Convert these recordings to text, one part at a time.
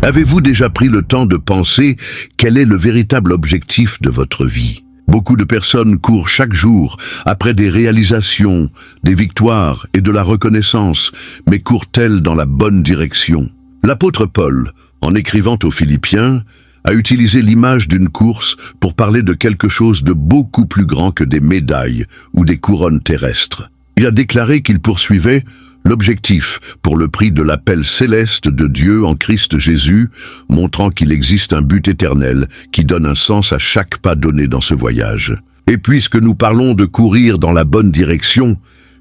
Avez-vous déjà pris le temps de penser quel est le véritable objectif de votre vie? Beaucoup de personnes courent chaque jour après des réalisations, des victoires et de la reconnaissance, mais courent-elles dans la bonne direction? L'apôtre Paul, en écrivant aux Philippiens, a utilisé l'image d'une course pour parler de quelque chose de beaucoup plus grand que des médailles ou des couronnes terrestres. Il a déclaré qu'il poursuivait l'objectif pour le prix de l'appel céleste de Dieu en Christ Jésus, montrant qu'il existe un but éternel qui donne un sens à chaque pas donné dans ce voyage. Et puisque nous parlons de courir dans la bonne direction,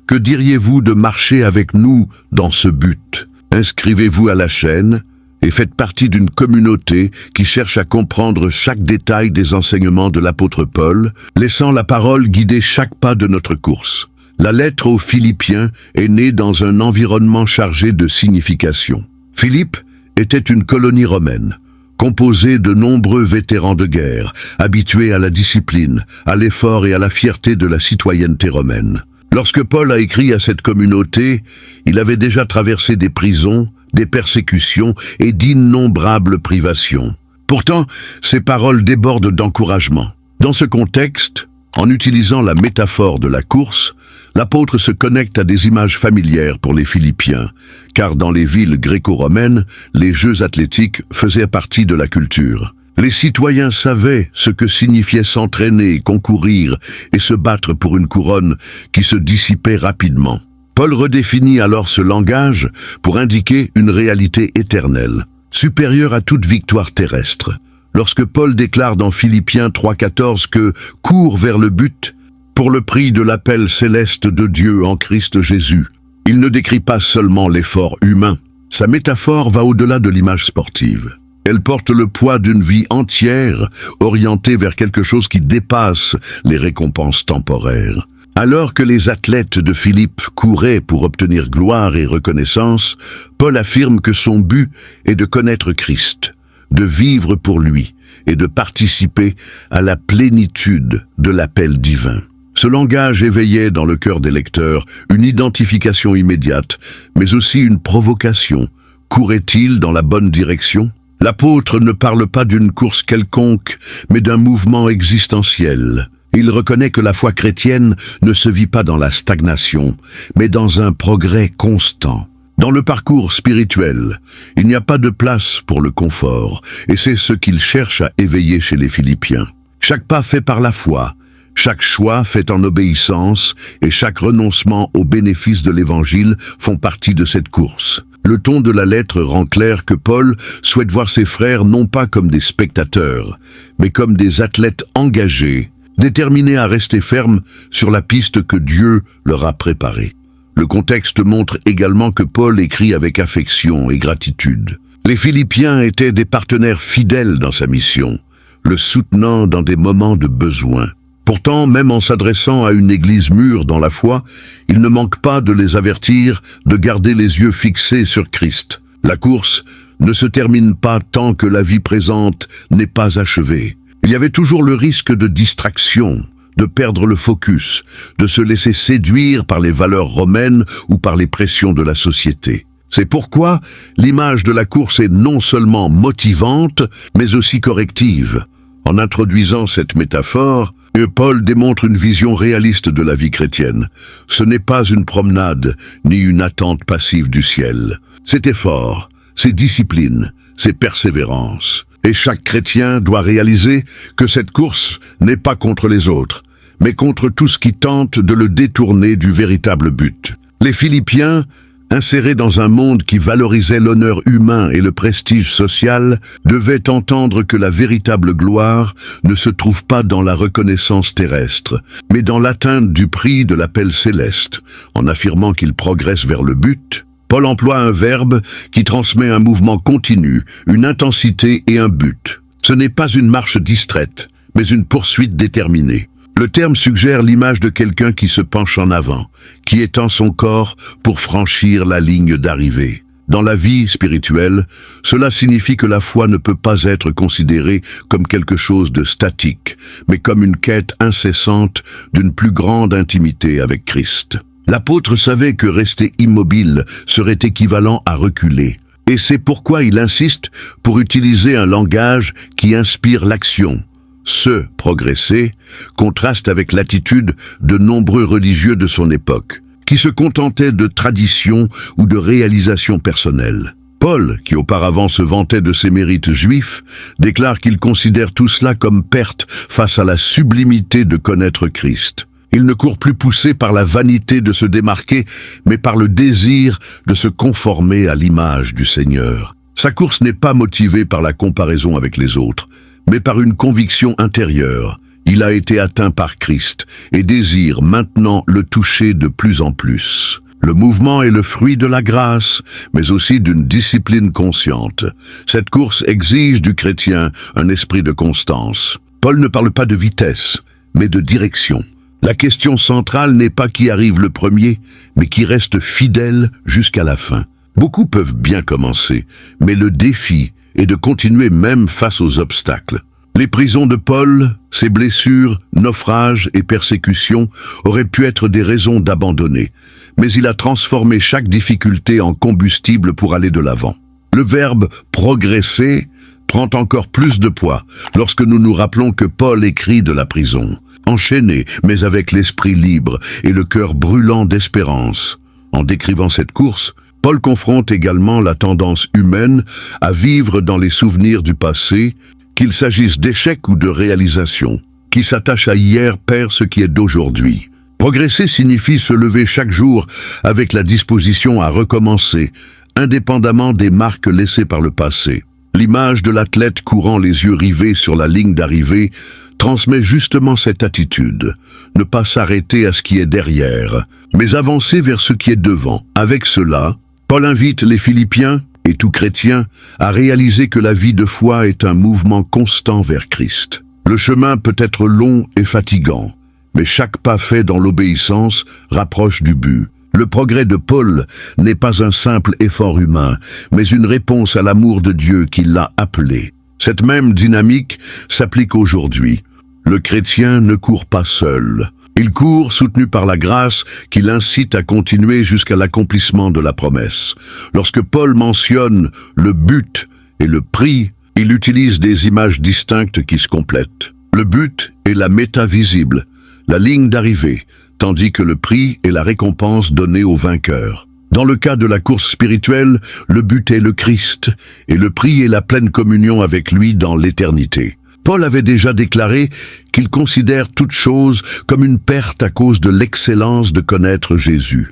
que diriez-vous de marcher avec nous dans ce but? Inscrivez-vous à la chaîne et faites partie d'une communauté qui cherche à comprendre chaque détail des enseignements de l'apôtre Paul, laissant la parole guider chaque pas de notre course. La lettre aux Philippiens est née dans un environnement chargé de signification. Philippe était une colonie romaine, composée de nombreux vétérans de guerre, habitués à la discipline, à l'effort et à la fierté de la citoyenneté romaine. Lorsque Paul a écrit à cette communauté, il avait déjà traversé des prisons, des persécutions et d'innombrables privations. Pourtant, ses paroles débordent d'encouragement. Dans ce contexte, en utilisant la métaphore de la course, l'apôtre se connecte à des images familières pour les Philippiens, car dans les villes gréco-romaines, les jeux athlétiques faisaient partie de la culture. Les citoyens savaient ce que signifiait s'entraîner, concourir et se battre pour une couronne qui se dissipait rapidement. Paul redéfinit alors ce langage pour indiquer une réalité éternelle, supérieure à toute victoire terrestre. Lorsque Paul déclare dans Philippiens 3,14 que « court vers le but » pour le prix de l'appel céleste de Dieu en Christ Jésus, il ne décrit pas seulement l'effort humain. Sa métaphore va au-delà de l'image sportive. Elle porte le poids d'une vie entière, orientée vers quelque chose qui dépasse les récompenses temporaires. Alors que les athlètes de Philippe couraient pour obtenir gloire et reconnaissance, Paul affirme que son but est de connaître Christ, de vivre pour lui et de participer à la plénitude de l'appel divin. Ce langage éveillait dans le cœur des lecteurs une identification immédiate, mais aussi une provocation. Courait-il dans la bonne direction? L'apôtre ne parle pas d'une course quelconque, mais d'un mouvement existentiel. Il reconnaît que la foi chrétienne ne se vit pas dans la stagnation, mais dans un progrès constant. Dans le parcours spirituel, il n'y a pas de place pour le confort, et c'est ce qu'il cherche à éveiller chez les Philippiens. Chaque pas fait par la foi, chaque choix fait en obéissance, et chaque renoncement au bénéfice de l'Évangile font partie de cette course. Le ton de la lettre rend clair que Paul souhaite voir ses frères non pas comme des spectateurs, mais comme des athlètes engagés, déterminés à rester fermes sur la piste que Dieu leur a préparée. Le contexte montre également que Paul écrit avec affection et gratitude. Les Philippiens étaient des partenaires fidèles dans sa mission, le soutenant dans des moments de besoin. Pourtant, même en s'adressant à une église mûre dans la foi, il ne manque pas de les avertir de garder les yeux fixés sur Christ. La course ne se termine pas tant que la vie présente n'est pas achevée. Il y avait toujours le risque de distraction, de perdre le focus, de se laisser séduire par les valeurs romaines ou par les pressions de la société. C'est pourquoi l'image de la course est non seulement motivante, mais aussi corrective. En introduisant cette métaphore, Paul démontre une vision réaliste de la vie chrétienne. Ce n'est pas une promenade, ni une attente passive du ciel. C'est effort, c'est discipline, c'est persévérance. Et chaque chrétien doit réaliser que cette course n'est pas contre les autres, mais contre tout ce qui tente de le détourner du véritable but. Les Philippiens, insérés dans un monde qui valorisait l'honneur humain et le prestige social, devaient entendre que la véritable gloire ne se trouve pas dans la reconnaissance terrestre, mais dans l'atteinte du prix de l'appel céleste. En affirmant qu'ils progressent vers le but, Paul emploie un verbe qui transmet un mouvement continu, une intensité et un but. Ce n'est pas une marche distraite, mais une poursuite déterminée. Le terme suggère l'image de quelqu'un qui se penche en avant, qui étend son corps pour franchir la ligne d'arrivée. Dans la vie spirituelle, cela signifie que la foi ne peut pas être considérée comme quelque chose de statique, mais comme une quête incessante d'une plus grande intimité avec Christ. L'apôtre savait que rester immobile serait équivalent à reculer. Et c'est pourquoi il insiste pour utiliser un langage qui inspire l'action. Ce « progresser » contraste avec l'attitude de nombreux religieux de son époque, qui se contentaient de traditions ou de réalisations personnelles. Paul, qui auparavant se vantait de ses mérites juifs, déclare qu'il considère tout cela comme perte face à la sublimité de connaître Christ. Il ne court plus poussé par la vanité de se démarquer, mais par le désir de se conformer à l'image du Seigneur. Sa course n'est pas motivée par la comparaison avec les autres, mais par une conviction intérieure. Il a été atteint par Christ et désire maintenant le toucher de plus en plus. Le mouvement est le fruit de la grâce, mais aussi d'une discipline consciente. Cette course exige du chrétien un esprit de constance. Paul ne parle pas de vitesse, mais de direction. La question centrale n'est pas qui arrive le premier, mais qui reste fidèle jusqu'à la fin. Beaucoup peuvent bien commencer, mais le défi est de continuer même face aux obstacles. Les prisons de Paul, ses blessures, naufrages et persécutions auraient pu être des raisons d'abandonner, mais il a transformé chaque difficulté en combustible pour aller de l'avant. Le verbe « progresser » prend encore plus de poids lorsque nous nous rappelons que Paul écrit de la prison, enchaîné mais avec l'esprit libre et le cœur brûlant d'espérance. En décrivant cette course, Paul confronte également la tendance humaine à vivre dans les souvenirs du passé, qu'il s'agisse d'échecs ou de réalisations. Qui s'attache à hier perd ce qui est d'aujourd'hui. Progresser signifie se lever chaque jour avec la disposition à recommencer, indépendamment des marques laissées par le passé. L'image de l'athlète courant les yeux rivés sur la ligne d'arrivée transmet justement cette attitude. Ne pas s'arrêter à ce qui est derrière, mais avancer vers ce qui est devant. Avec cela, Paul invite les Philippiens, et tout chrétien, à réaliser que la vie de foi est un mouvement constant vers Christ. Le chemin peut être long et fatigant, mais chaque pas fait dans l'obéissance rapproche du but. Le progrès de Paul n'est pas un simple effort humain, mais une réponse à l'amour de Dieu qui l'a appelé. Cette même dynamique s'applique aujourd'hui. Le chrétien ne court pas seul. Il court soutenu par la grâce qui l'incite à continuer jusqu'à l'accomplissement de la promesse. Lorsque Paul mentionne le but et le prix, il utilise des images distinctes qui se complètent. Le but est la méta visible, la ligne d'arrivée, tandis que le prix est la récompense donnée au vainqueur. Dans le cas de la course spirituelle, le but est le Christ, et le prix est la pleine communion avec lui dans l'éternité. Paul avait déjà déclaré qu'il considère toute chose comme une perte à cause de l'excellence de connaître Jésus.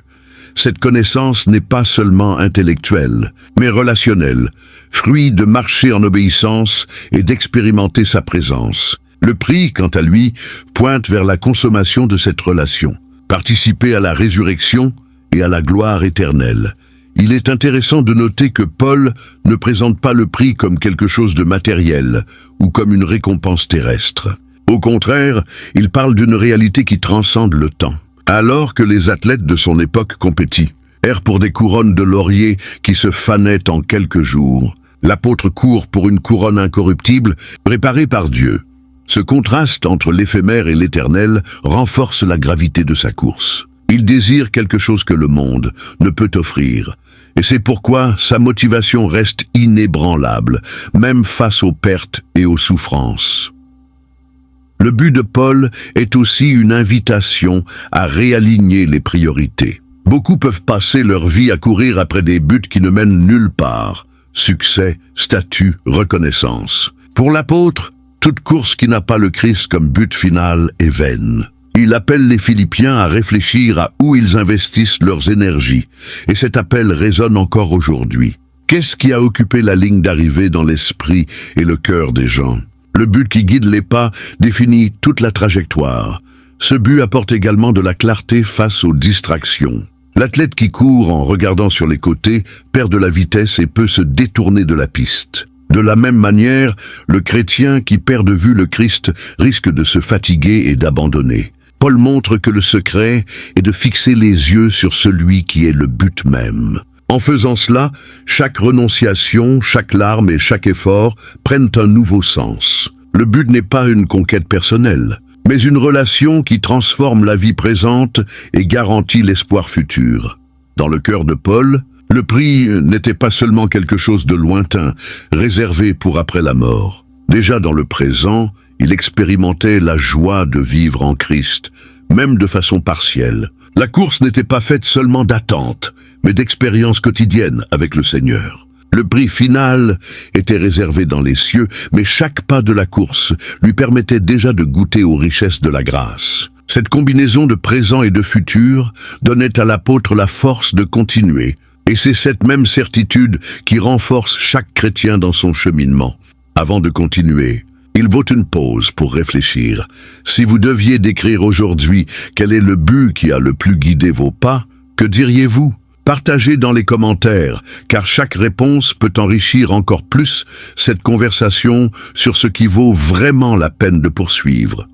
Cette connaissance n'est pas seulement intellectuelle, mais relationnelle, fruit de marcher en obéissance et d'expérimenter sa présence. Le prix, quant à lui, pointe vers la consommation de cette relation, participer à la résurrection et à la gloire éternelle. Il est intéressant de noter que Paul ne présente pas le prix comme quelque chose de matériel ou comme une récompense terrestre. Au contraire, il parle d'une réalité qui transcende le temps. Alors que les athlètes de son époque compétient, errent pour des couronnes de laurier qui se fanaient en quelques jours, l'apôtre court pour une couronne incorruptible préparée par Dieu. Ce contraste entre l'éphémère et l'éternel renforce la gravité de sa course. Il désire quelque chose que le monde ne peut offrir, et c'est pourquoi sa motivation reste inébranlable, même face aux pertes et aux souffrances. Le but de Paul est aussi une invitation à réaligner les priorités. Beaucoup peuvent passer leur vie à courir après des buts qui ne mènent nulle part. Succès, statut, reconnaissance. Pour l'apôtre, toute course qui n'a pas le Christ comme but final est vaine. Il appelle les Philippiens à réfléchir à où ils investissent leurs énergies, et cet appel résonne encore aujourd'hui. Qu'est-ce qui a occupé la ligne d'arrivée dans l'esprit et le cœur des gens? Le but qui guide les pas définit toute la trajectoire. Ce but apporte également de la clarté face aux distractions. L'athlète qui court en regardant sur les côtés perd de la vitesse et peut se détourner de la piste. De la même manière, le chrétien qui perd de vue le Christ risque de se fatiguer et d'abandonner. Paul montre que le secret est de fixer les yeux sur celui qui est le but même. En faisant cela, chaque renonciation, chaque larme et chaque effort prennent un nouveau sens. Le but n'est pas une conquête personnelle, mais une relation qui transforme la vie présente et garantit l'espoir futur. Dans le cœur de Paul, Le prix n'était pas seulement quelque chose de lointain, réservé pour après la mort. Déjà dans le présent, il expérimentait la joie de vivre en Christ, même de façon partielle. La course n'était pas faite seulement d'attente, mais d'expériences quotidiennes avec le Seigneur. Le prix final était réservé dans les cieux, mais chaque pas de la course lui permettait déjà de goûter aux richesses de la grâce. Cette combinaison de présent et de futur donnait à l'apôtre la force de continuer, et c'est cette même certitude qui renforce chaque chrétien dans son cheminement. Avant de continuer, il vaut une pause pour réfléchir. Si vous deviez décrire aujourd'hui quel est le but qui a le plus guidé vos pas, que diriez-vous ? Partagez dans les commentaires, car chaque réponse peut enrichir encore plus cette conversation sur ce qui vaut vraiment la peine de poursuivre.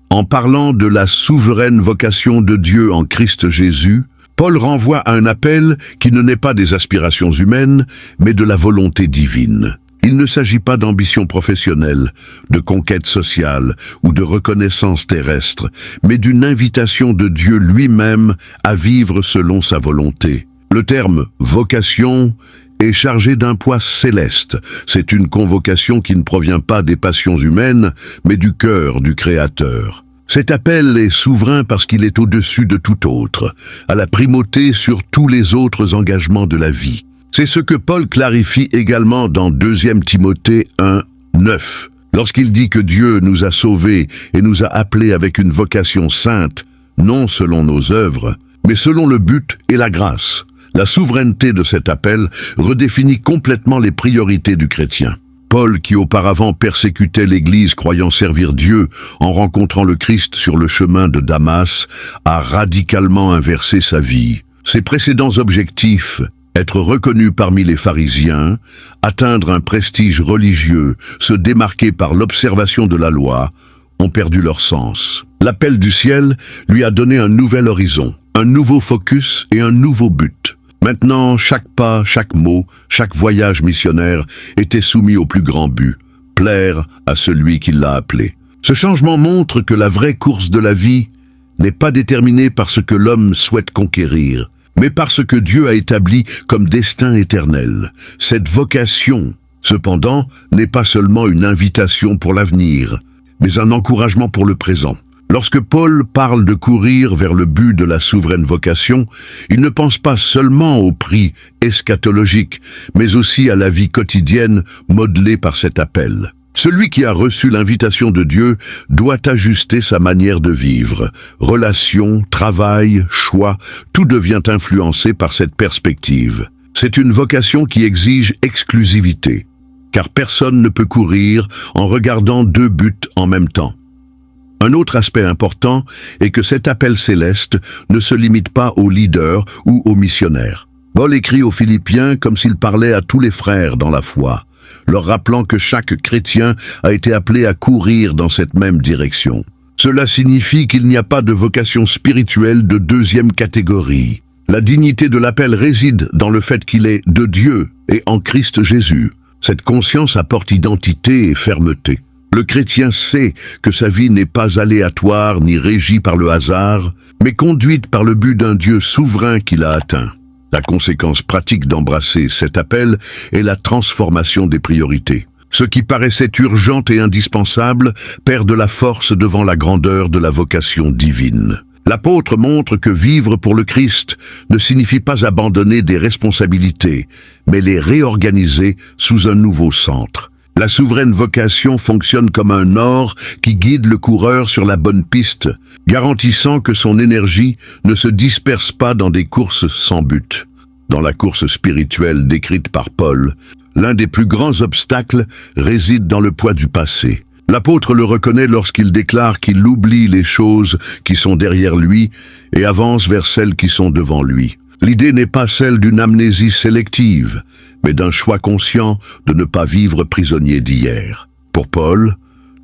En parlant de la souveraine vocation de Dieu en Christ Jésus, Paul renvoie à un appel qui ne naît pas des aspirations humaines, mais de la volonté divine. Il ne s'agit pas d'ambition professionnelle, de conquête sociale ou de reconnaissance terrestre, mais d'une invitation de Dieu lui-même à vivre selon sa volonté. Le terme « vocation » est chargé d'un poids céleste. C'est une convocation qui ne provient pas des passions humaines, mais du cœur du Créateur. Cet appel est souverain parce qu'il est au-dessus de tout autre, à la primauté sur tous les autres engagements de la vie. C'est ce que Paul clarifie également dans 2 Timothée 1, 9, lorsqu'il dit que Dieu nous a sauvés et nous a appelés avec une vocation sainte, non selon nos œuvres, mais selon le but et la grâce. La souveraineté de cet appel redéfinit complètement les priorités du chrétien. Paul, qui auparavant persécutait l'Église croyant servir Dieu en rencontrant le Christ sur le chemin de Damas, a radicalement inversé sa vie. Ses précédents objectifs, être reconnu parmi les pharisiens, atteindre un prestige religieux, se démarquer par l'observation de la loi, ont perdu leur sens. L'appel du ciel lui a donné un nouvel horizon, un nouveau focus et un nouveau but. Maintenant, chaque pas, chaque mot, chaque voyage missionnaire était soumis au plus grand but, plaire à celui qui l'a appelé. Ce changement montre que la vraie course de la vie n'est pas déterminée par ce que l'homme souhaite conquérir, mais par ce que Dieu a établi comme destin éternel. Cette vocation, cependant, n'est pas seulement une invitation pour l'avenir, mais un encouragement pour le présent. Lorsque Paul parle de courir vers le but de la souveraine vocation, il ne pense pas seulement au prix eschatologique, mais aussi à la vie quotidienne modelée par cet appel. Celui qui a reçu l'invitation de Dieu doit ajuster sa manière de vivre. Relations, travail, choix, tout devient influencé par cette perspective. C'est une vocation qui exige exclusivité, car personne ne peut courir en regardant 2 buts en même temps. Un autre aspect important est que cet appel céleste ne se limite pas aux leaders ou aux missionnaires. Paul écrit aux Philippiens comme s'il parlait à tous les frères dans la foi, leur rappelant que chaque chrétien a été appelé à courir dans cette même direction. Cela signifie qu'il n'y a pas de vocation spirituelle de 2e catégorie. La dignité de l'appel réside dans le fait qu'il est de Dieu et en Christ Jésus. Cette conscience apporte identité et fermeté. Le chrétien sait que sa vie n'est pas aléatoire ni régie par le hasard, mais conduite par le but d'un Dieu souverain qui l'a atteint. La conséquence pratique d'embrasser cet appel est la transformation des priorités. Ce qui paraissait urgent et indispensable perd de la force devant la grandeur de la vocation divine. L'apôtre montre que vivre pour le Christ ne signifie pas abandonner des responsabilités, mais les réorganiser sous un nouveau centre. La souveraine vocation fonctionne comme un or qui guide le coureur sur la bonne piste, garantissant que son énergie ne se disperse pas dans des courses sans but. Dans la course spirituelle décrite par Paul, l'un des plus grands obstacles réside dans le poids du passé. L'apôtre le reconnaît lorsqu'il déclare qu'il oublie les choses qui sont derrière lui et avance vers celles qui sont devant lui. L'idée n'est pas celle d'une amnésie sélective, mais d'un choix conscient de ne pas vivre prisonnier d'hier. Pour Paul,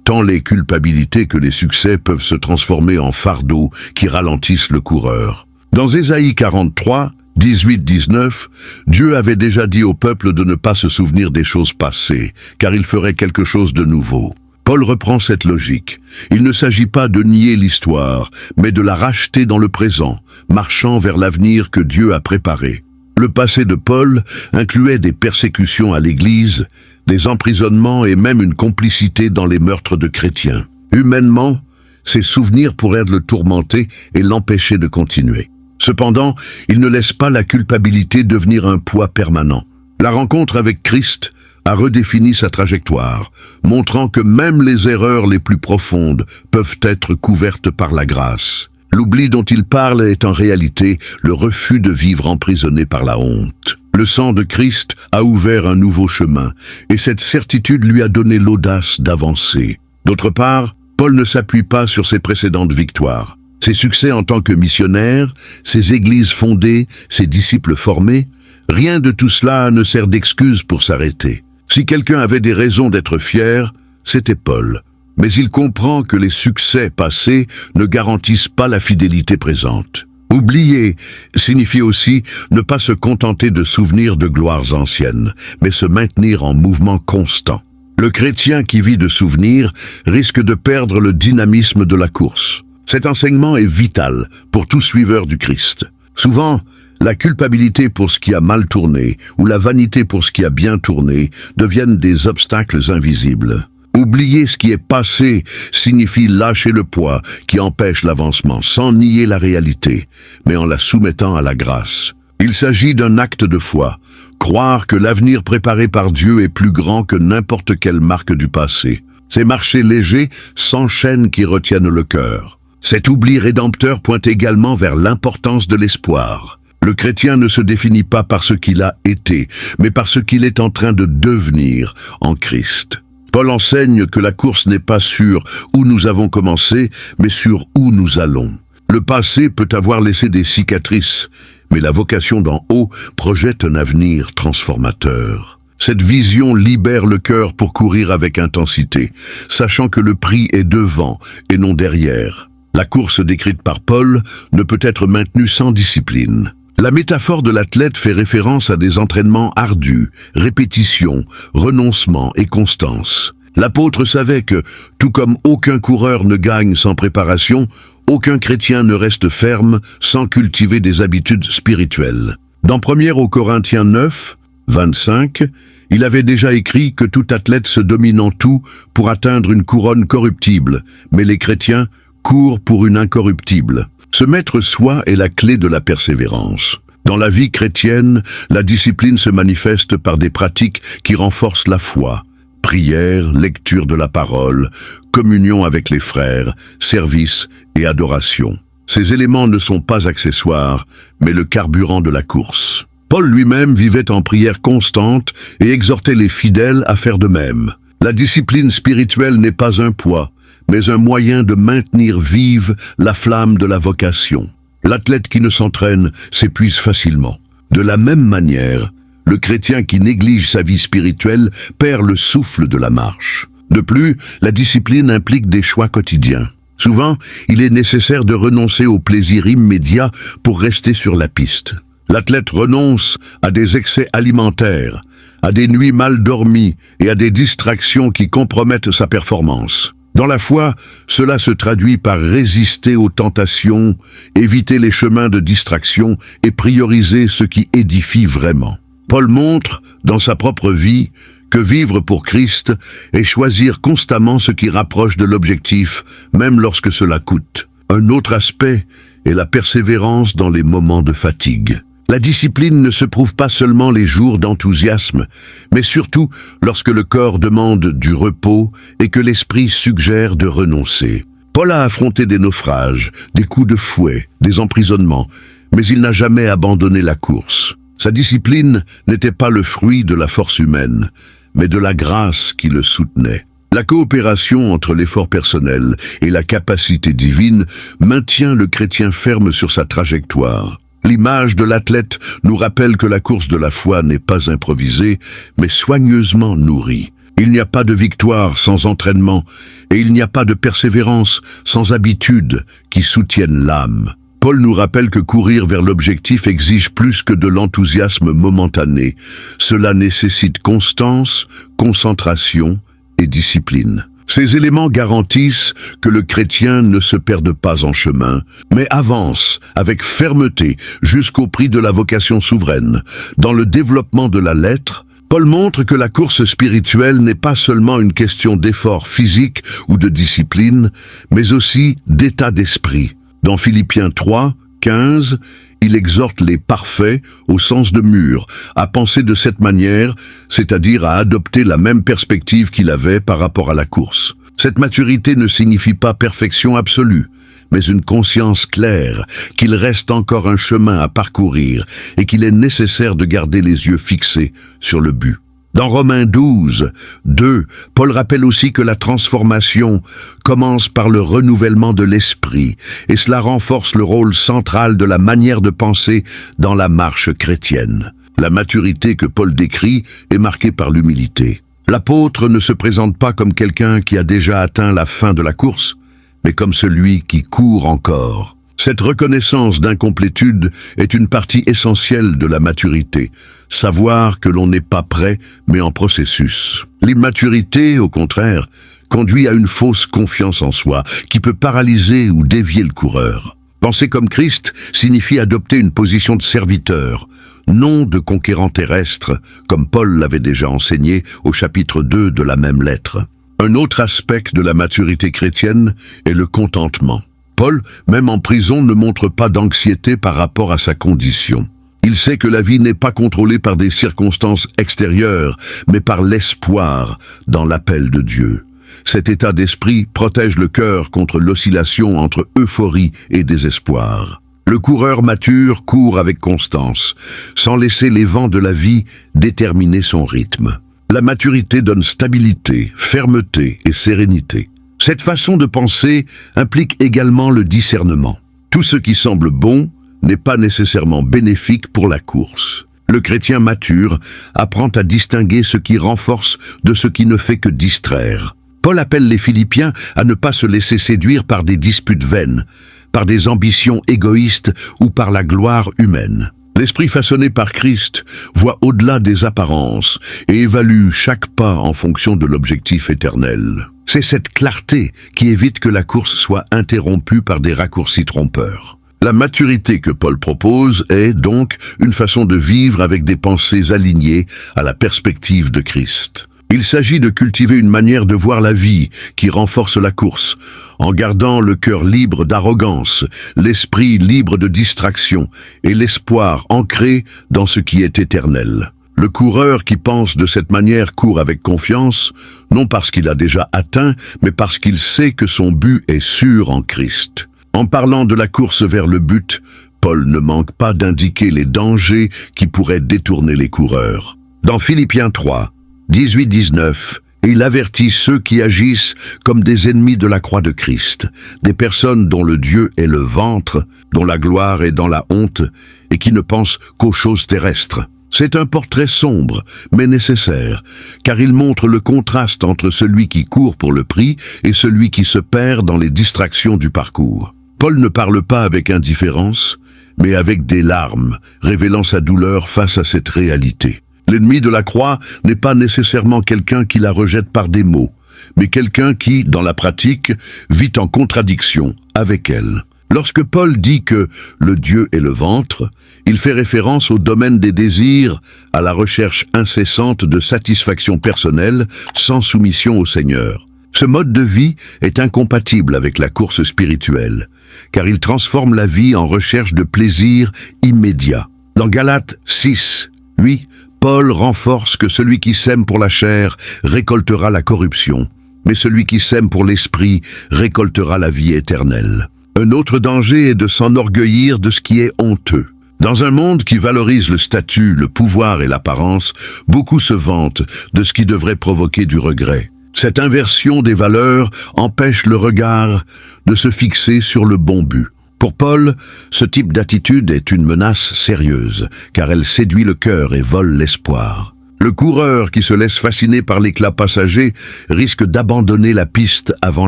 tant les culpabilités que les succès peuvent se transformer en fardeaux qui ralentissent le coureur. Dans Ésaïe 43, 18-19, Dieu avait déjà dit au peuple de ne pas se souvenir des choses passées, car il ferait quelque chose de nouveau. Paul reprend cette logique. Il ne s'agit pas de nier l'histoire, mais de la racheter dans le présent, marchant vers l'avenir que Dieu a préparé. Le passé de Paul incluait des persécutions à l'Église, des emprisonnements et même une complicité dans les meurtres de chrétiens. Humainement, ces souvenirs pourraient le tourmenter et l'empêcher de continuer. Cependant, il ne laisse pas la culpabilité devenir un poids permanent. La rencontre avec Christ a redéfini sa trajectoire, montrant que même les erreurs les plus profondes peuvent être couvertes par la grâce. L'oubli dont il parle est en réalité le refus de vivre emprisonné par la honte. Le sang de Christ a ouvert un nouveau chemin, et cette certitude lui a donné l'audace d'avancer. D'autre part, Paul ne s'appuie pas sur ses précédentes victoires. Ses succès en tant que missionnaire, ses églises fondées, ses disciples formés, rien de tout cela ne sert d'excuse pour s'arrêter. Si quelqu'un avait des raisons d'être fier, c'était Paul. Mais il comprend que les succès passés ne garantissent pas la fidélité présente. Oublier signifie aussi ne pas se contenter de souvenirs de gloires anciennes, mais se maintenir en mouvement constant. Le chrétien qui vit de souvenirs risque de perdre le dynamisme de la course. Cet enseignement est vital pour tout suiveur du Christ. Souvent, la culpabilité pour ce qui a mal tourné ou la vanité pour ce qui a bien tourné deviennent des obstacles invisibles. Oublier ce qui est passé signifie lâcher le poids qui empêche l'avancement sans nier la réalité, mais en la soumettant à la grâce. Il s'agit d'un acte de foi, croire que l'avenir préparé par Dieu est plus grand que n'importe quelle marque du passé. Ces marchés légers s'enchaînent qui retiennent le cœur. Cet oubli rédempteur pointe également vers l'importance de l'espoir. Le chrétien ne se définit pas par ce qu'il a été, mais par ce qu'il est en train de devenir en Christ. Paul enseigne que la course n'est pas sur où nous avons commencé, mais sur où nous allons. Le passé peut avoir laissé des cicatrices, mais la vocation d'en haut projette un avenir transformateur. Cette vision libère le cœur pour courir avec intensité, sachant que le prix est devant et non derrière. La course décrite par Paul ne peut être maintenue sans discipline. La métaphore de l'athlète fait référence à des entraînements ardus, répétition, renoncement et constance. L'apôtre savait que, tout comme aucun coureur ne gagne sans préparation, aucun chrétien ne reste ferme sans cultiver des habitudes spirituelles. Dans 1 Corinthiens 9, 25, il avait déjà écrit que tout athlète se domine en tout pour atteindre une couronne corruptible, mais les chrétiens courent pour une incorruptible. Se mettre soi est la clé de la persévérance. Dans la vie chrétienne, la discipline se manifeste par des pratiques qui renforcent la foi. Prière, lecture de la parole, communion avec les frères, service et adoration. Ces éléments ne sont pas accessoires, mais le carburant de la course. Paul lui-même vivait en prière constante et exhortait les fidèles à faire de même. La discipline spirituelle n'est pas un poids, mais un moyen de maintenir vive la flamme de la vocation. L'athlète qui ne s'entraîne s'épuise facilement. De la même manière, le chrétien qui néglige sa vie spirituelle perd le souffle de la marche. De plus, la discipline implique des choix quotidiens. Souvent, il est nécessaire de renoncer au plaisir immédiat pour rester sur la piste. L'athlète renonce à des excès alimentaires, à des nuits mal dormies et à des distractions qui compromettent sa performance. Dans la foi, cela se traduit par résister aux tentations, éviter les chemins de distraction et prioriser ce qui édifie vraiment. Paul montre, dans sa propre vie, que vivre pour Christ est choisir constamment ce qui rapproche de l'objectif, même lorsque cela coûte. Un autre aspect est la persévérance dans les moments de fatigue. La discipline ne se prouve pas seulement les jours d'enthousiasme, mais surtout lorsque le corps demande du repos et que l'esprit suggère de renoncer. Paul a affronté des naufrages, des coups de fouet, des emprisonnements, mais il n'a jamais abandonné la course. Sa discipline n'était pas le fruit de la force humaine, mais de la grâce qui le soutenait. La coopération entre l'effort personnel et la capacité divine maintient le chrétien ferme sur sa trajectoire. L'image de l'athlète nous rappelle que la course de la foi n'est pas improvisée, mais soigneusement nourrie. Il n'y a pas de victoire sans entraînement, et il n'y a pas de persévérance sans habitude qui soutiennent l'âme. Paul nous rappelle que courir vers l'objectif exige plus que de l'enthousiasme momentané. Cela nécessite constance, concentration et discipline. Ces éléments garantissent que le chrétien ne se perde pas en chemin, mais avance avec fermeté jusqu'au prix de la vocation souveraine. Dans le développement de la lettre, Paul montre que la course spirituelle n'est pas seulement une question d'effort physique ou de discipline, mais aussi d'état d'esprit. Dans Philippiens 3, 15, il exhorte les parfaits, au sens de mûrs, à penser de cette manière, c'est-à-dire à adopter la même perspective qu'il avait par rapport à la course. Cette maturité ne signifie pas perfection absolue, mais une conscience claire qu'il reste encore un chemin à parcourir et qu'il est nécessaire de garder les yeux fixés sur le but. Dans Romains 12, 2, Paul rappelle aussi que la transformation commence par le renouvellement de l'esprit, et cela renforce le rôle central de la manière de penser dans la marche chrétienne. La maturité que Paul décrit est marquée par l'humilité. L'apôtre ne se présente pas comme quelqu'un qui a déjà atteint la fin de la course, mais comme celui qui court encore. Cette reconnaissance d'incomplétude est une partie essentielle de la maturité, savoir que l'on n'est pas prêt, mais en processus. L'immaturité, au contraire, conduit à une fausse confiance en soi, qui peut paralyser ou dévier le coureur. Penser comme Christ signifie adopter une position de serviteur, non de conquérant terrestre, comme Paul l'avait déjà enseigné au chapitre 2 de la même lettre. Un autre aspect de la maturité chrétienne est le contentement. Paul, même en prison, ne montre pas d'anxiété par rapport à sa condition. Il sait que la vie n'est pas contrôlée par des circonstances extérieures, mais par l'espoir dans l'appel de Dieu. Cet état d'esprit protège le cœur contre l'oscillation entre euphorie et désespoir. Le coureur mature court avec constance, sans laisser les vents de la vie déterminer son rythme. La maturité donne stabilité, fermeté et sérénité. Cette façon de penser implique également le discernement. Tout ce qui semble bon n'est pas nécessairement bénéfique pour la course. Le chrétien mature apprend à distinguer ce qui renforce de ce qui ne fait que distraire. Paul appelle les Philippiens à ne pas se laisser séduire par des disputes vaines, par des ambitions égoïstes ou par la gloire humaine. L'esprit façonné par Christ voit au-delà des apparences et évalue chaque pas en fonction de l'objectif éternel. C'est cette clarté qui évite que la course soit interrompue par des raccourcis trompeurs. La maturité que Paul propose est donc une façon de vivre avec des pensées alignées à la perspective de Christ. Il s'agit de cultiver une manière de voir la vie qui renforce la course, en gardant le cœur libre d'arrogance, l'esprit libre de distraction et l'espoir ancré dans ce qui est éternel. Le coureur qui pense de cette manière court avec confiance, non parce qu'il a déjà atteint, mais parce qu'il sait que son but est sûr en Christ. En parlant de la course vers le but, Paul ne manque pas d'indiquer les dangers qui pourraient détourner les coureurs. Dans Philippiens 3, 18-19, il avertit ceux qui agissent comme des ennemis de la croix de Christ, des personnes dont le Dieu est le ventre, dont la gloire est dans la honte, et qui ne pensent qu'aux choses terrestres. C'est un portrait sombre, mais nécessaire, car il montre le contraste entre celui qui court pour le prix et celui qui se perd dans les distractions du parcours. Paul ne parle pas avec indifférence, mais avec des larmes, révélant sa douleur face à cette réalité. L'ennemi de la croix n'est pas nécessairement quelqu'un qui la rejette par des mots, mais quelqu'un qui, dans la pratique, vit en contradiction avec elle. Lorsque Paul dit que le Dieu est le ventre, il fait référence au domaine des désirs, à la recherche incessante de satisfaction personnelle sans soumission au Seigneur. Ce mode de vie est incompatible avec la course spirituelle, car il transforme la vie en recherche de plaisir immédiat. Dans Galates 6, 8, Paul renforce que celui qui sème pour la chair récoltera la corruption, mais celui qui sème pour l'esprit récoltera la vie éternelle. Un autre danger est de s'enorgueillir de ce qui est honteux. Dans un monde qui valorise le statut, le pouvoir et l'apparence, beaucoup se vantent de ce qui devrait provoquer du regret. Cette inversion des valeurs empêche le regard de se fixer sur le bon but. Pour Paul, ce type d'attitude est une menace sérieuse, car elle séduit le cœur et vole l'espoir. Le coureur qui se laisse fasciner par l'éclat passager risque d'abandonner la piste avant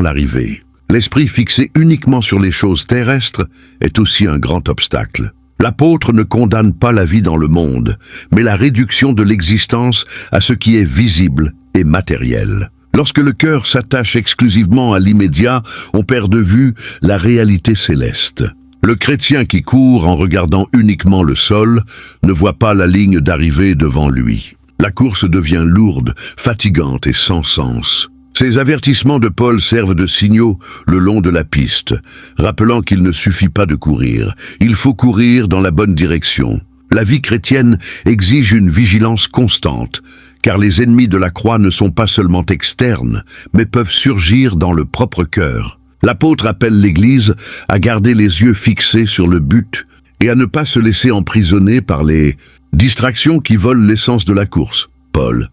l'arrivée. L'esprit fixé uniquement sur les choses terrestres est aussi un grand obstacle. L'apôtre ne condamne pas la vie dans le monde, mais la réduction de l'existence à ce qui est visible et matériel. Lorsque le cœur s'attache exclusivement à l'immédiat, on perd de vue la réalité céleste. Le chrétien qui court en regardant uniquement le sol ne voit pas la ligne d'arrivée devant lui. La course devient lourde, fatigante et sans sens. Ces avertissements de Paul servent de signaux le long de la piste, rappelant qu'il ne suffit pas de courir, il faut courir dans la bonne direction. La vie chrétienne exige une vigilance constante, car les ennemis de la croix ne sont pas seulement externes, mais peuvent surgir dans le propre cœur. L'apôtre appelle l'Église à garder les yeux fixés sur le but et à ne pas se laisser emprisonner par les distractions qui volent l'essence de la course. Paul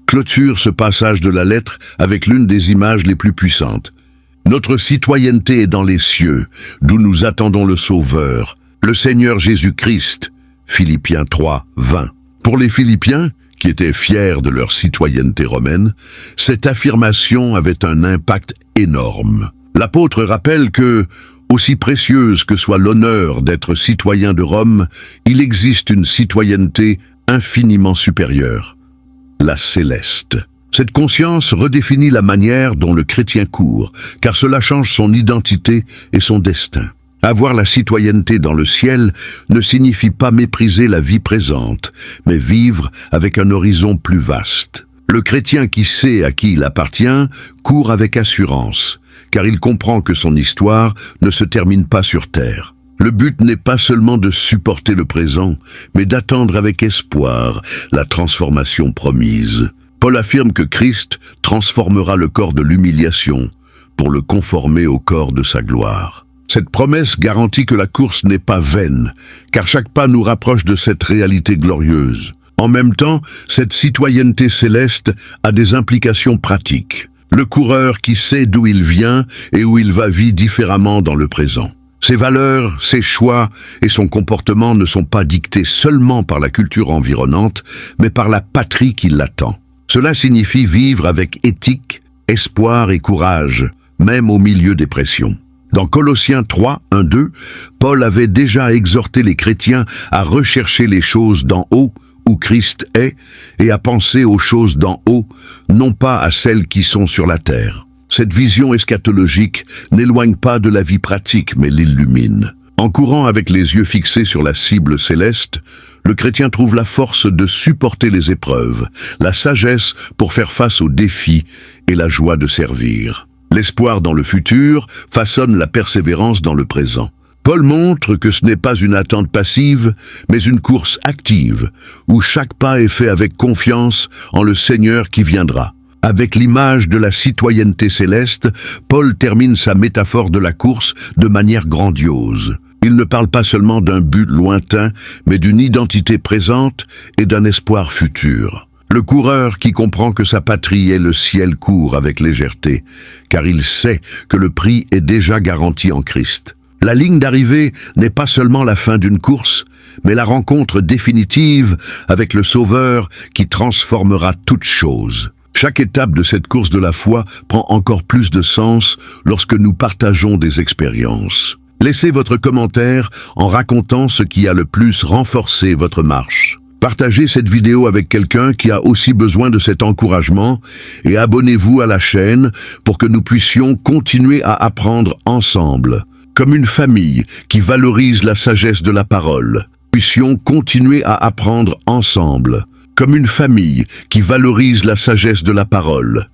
clôture ce passage de la lettre avec l'une des images les plus puissantes. Notre citoyenneté est dans les cieux, d'où nous attendons le Sauveur, le Seigneur Jésus-Christ. Philippiens 3, 20. Pour les Philippiens, qui étaient fiers de leur citoyenneté romaine, cette affirmation avait un impact énorme. L'apôtre rappelle que, aussi précieuse que soit l'honneur d'être citoyen de Rome, il existe une citoyenneté infiniment supérieure, la céleste. Cette conscience redéfinit la manière dont le chrétien court, car cela change son identité et son destin. Avoir la citoyenneté dans le ciel ne signifie pas mépriser la vie présente, mais vivre avec un horizon plus vaste. Le chrétien qui sait à qui il appartient court avec assurance, car il comprend que son histoire ne se termine pas sur terre. Le but n'est pas seulement de supporter le présent, mais d'attendre avec espoir la transformation promise. Paul affirme que Christ transformera le corps de l'humiliation pour le conformer au corps de sa gloire. Cette promesse garantit que la course n'est pas vaine, car chaque pas nous rapproche de cette réalité glorieuse. En même temps, cette citoyenneté céleste a des implications pratiques. Le coureur qui sait d'où il vient et où il va vit différemment dans le présent. Ses valeurs, ses choix et son comportement ne sont pas dictés seulement par la culture environnante, mais par la patrie qui l'attend. Cela signifie vivre avec éthique, espoir et courage, même au milieu des pressions. Dans Colossiens 3, 1, 2, Paul avait déjà exhorté les chrétiens à rechercher les choses d'en haut, où Christ est, et à penser aux choses d'en haut, non pas à celles qui sont sur la terre. Cette vision eschatologique n'éloigne pas de la vie pratique, mais l'illumine. En courant avec les yeux fixés sur la cible céleste, le chrétien trouve la force de supporter les épreuves, la sagesse pour faire face aux défis et la joie de servir. L'espoir dans le futur façonne la persévérance dans le présent. Paul montre que ce n'est pas une attente passive, mais une course active, où chaque pas est fait avec confiance en le Seigneur qui viendra. Avec l'image de la citoyenneté céleste, Paul termine sa métaphore de la course de manière grandiose. Il ne parle pas seulement d'un but lointain, mais d'une identité présente et d'un espoir futur. Le coureur qui comprend que sa patrie est le ciel court avec légèreté, car il sait que le prix est déjà garanti en Christ. La ligne d'arrivée n'est pas seulement la fin d'une course, mais la rencontre définitive avec le Sauveur qui transformera toute chose. Chaque étape de cette course de la foi prend encore plus de sens lorsque nous partageons des expériences. Laissez votre commentaire en racontant ce qui a le plus renforcé votre marche. Partagez cette vidéo avec quelqu'un qui a aussi besoin de cet encouragement et abonnez-vous à la chaîne pour que nous puissions continuer à apprendre ensemble. Comme une famille qui valorise la sagesse de la parole, puissions continuer à apprendre ensemble. Comme une famille qui valorise la sagesse de la parole,